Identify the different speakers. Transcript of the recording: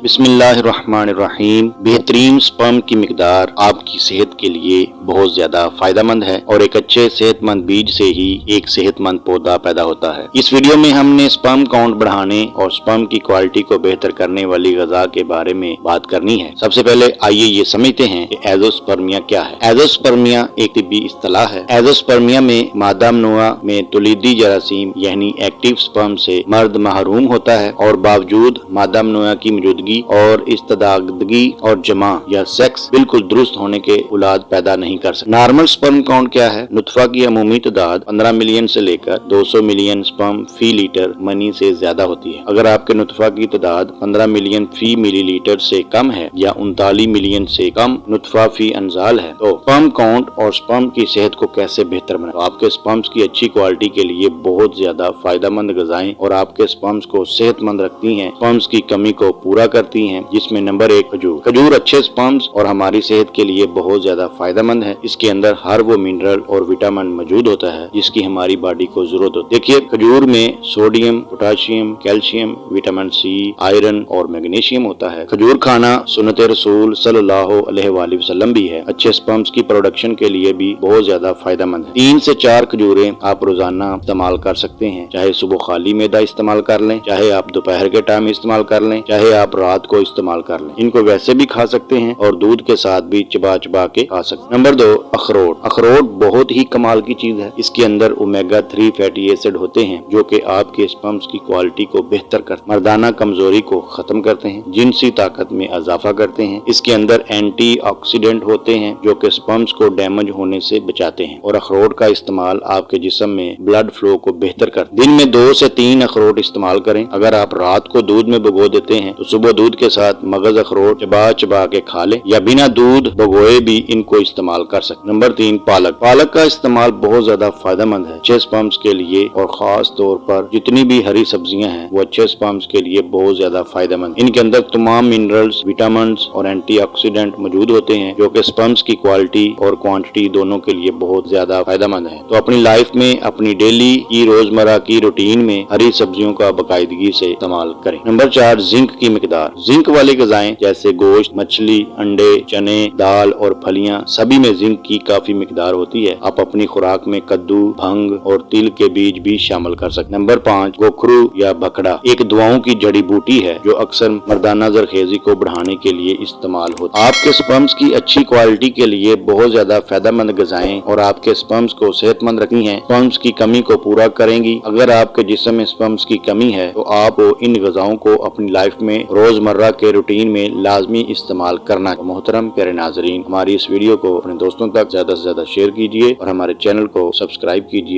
Speaker 1: बिस्मिल्लाहिर्रहमानिर्रहीम। बेहतरीन स्पर्म की मिकदार आपकी सेहत के लिए बहुत ज्यादा फायदेमंद है और एक अच्छे सेहतमंद बीज से ही एक सेहतमंद पौधा पैदा होता है। इस वीडियो में हमने स्पर्म काउंट बढ़ाने और स्पर्म की क्वालिटी को बेहतर करने वाली ग़िज़ा के बारे में बात करनी है। सबसे पहले आइए ये समझते हैं कि एज़ोस्पर्मिया क्या है। एज़ोस्पर्मिया एक तिब्बी इस्तिलाह है। एज़ोस्पर्मिया में मादा मनुआ में तुलीदी जरासीम यानी एक्टिव स्पर्म से मर्द महरूम होता है और बावजूद मादा मनुआ की मौजूदगी और इस्तदादगी और जमा या सेक्स बिल्कुल दुरुस्त होने के औलाद पैदा नहीं कर सकते। नॉर्मल स्पर्म काउंट क्या है? नुतफा की अमूमी तादाद 15 मिलियन से लेकर 200 मिलियन स्पर्म फी लीटर मनी से ज्यादा होती है। अगर आपके नुतफा की तादाद 15 मिलियन फी मिलीलीटर से कम है या 39 मिलियन से कम नुतफा फी अंजाल है तो स्पर्म काउंट और स्पर्म की सेहत को कैसे बेहतर बनाए? तो आपके स्पर्म्स की अच्छी क्वालिटी के लिए बहुत ज्यादा फायदेमंद ग़िज़ाएं और आपके स्पर्म्स को सेहतमंद रखती हैं, स्पर्म्स की कमी को पूरा करती हैं, जिसमें नंबर 1 खजूर। खजूर अच्छे स्पर्म्स और हमारी सेहत के लिए बहुत ज्यादा फायदेमंद है। इसके अंदर हर वो मिनरल और विटामिन मौजूद होता है जिसकी हमारी बॉडी को जरूरत होती है। देखिए, खजूर में sodium, potassium, calcium, vitamin C, iron और मैग्नीशियम होता है। खजूर खाना सुन्नत रसूल सल्लल्लाहु अलैहि वसल्लम भी है। अच्छे स्पर्म्स की प्रोडक्शन के लिए भी बहुत ज्यादा फायदेमंद है। 3 से 4 खजूरें आप रोजाना इस्तेमाल कर सकते हैं, चाहे सुबह खाली मैदा इस्तेमाल कर लें, चाहे आप दोपहर के टाइम इस्तेमाल कर लें, चाहे आप रात को इस्तेमाल कर लें। इनको वैसे भी खा सकते हैं और दूध के साथ भी चबा चबा के खा सकते हैं। नंबर 2 अखरोट। अखरोट बहुत ही कमाल की चीज है। इसके अंदर ओमेगा 3 फैटी एसिड होते हैं जो कि आपके स्पर्म्स की क्वालिटी को बेहतर करते हैं, मर्दाना कमजोरी को खत्म करते हैं, जिनसी ताकत में इजाफा करते हैं। इसके अंदर एंटीऑक्सीडेंट होते हैं जो कि स्पर्म्स को डैमेज होने से बचाते हैं और अखरोट का इस्तेमाल आपके जिस्म में ब्लड फ्लो को बेहतर करते हैं। दिन में 2 से 3 अखरोट इस्तेमाल करें। अगर आप रात को दूध में भिगो देते हैं तो सुबह दूध के साथ मगज अखरोट चबा चबा के खा लें या बिना दूध भिगोए भी इनको इस्तेमाल कर सकते। नंबर 3 पालक। पालक का इस्तेमाल बहुत ज्यादा फायदेमंद है अच्छे स्पर्म्स के लिए और खास तौर पर जितनी भी हरी सब्जियां हैं वो अच्छे स्पर्म्स के लिए बहुत ज्यादा फायदेमंद। इनके अंदर तमाम मिनरल्स, विटामिन और एंटीऑक्सीडेंट मौजूद होते हैं जो कि स्पर्म्स की क्वालिटी और क्वांटिटी दोनों के लिए बहुत ज्यादा फायदेमंद है। तो अपनी लाइफ में, अपनी डेली की रोजमर्रा की रूटीन में हरी सब्जियों का बाकायदगी से इस्तेमाल करें। नंबर 4 जिंक की मिकदार। जिंक वाली ग़िज़ाएं जैसे गोश्त, मछली, अंडे, चने, दाल और फलियां सभी में जिंक की काफी मिकदार होती है। आप अपनी खुराक में कद्दू, भंग और तिल के बीज भी शामिल कर सकते। नंबर 5 गोखरू या भखड़ा एक दुआओं की जड़ी बूटी है जो अक्सर मर्दाना ज़रखेज़ी को बढ़ाने के लिए इस्तेमाल होती है। आपके स्पर्म्स की अच्छी क्वालिटी के लिए बहुत ज्यादा फायदेमंद ग़िज़ाएं और आपके स्पर्म्स को सेहतमंद रखनी है, स्पर्म्स की कमी को पूरा करेंगी। अगर आपके जिस्म में स्पर्म्स की कमी है तो आप इन ग़िज़ाओं को अपनी लाइफ में रोजमर्रा के रूटीन में लाजमी इस्तेमाल करना। तो मोहतरम प्यारे नाजरीन, हमारी इस वीडियो को अपने दोस्तों तक ज्यादा से ज्यादा शेयर कीजिए और हमारे चैनल को सब्सक्राइब कीजिए।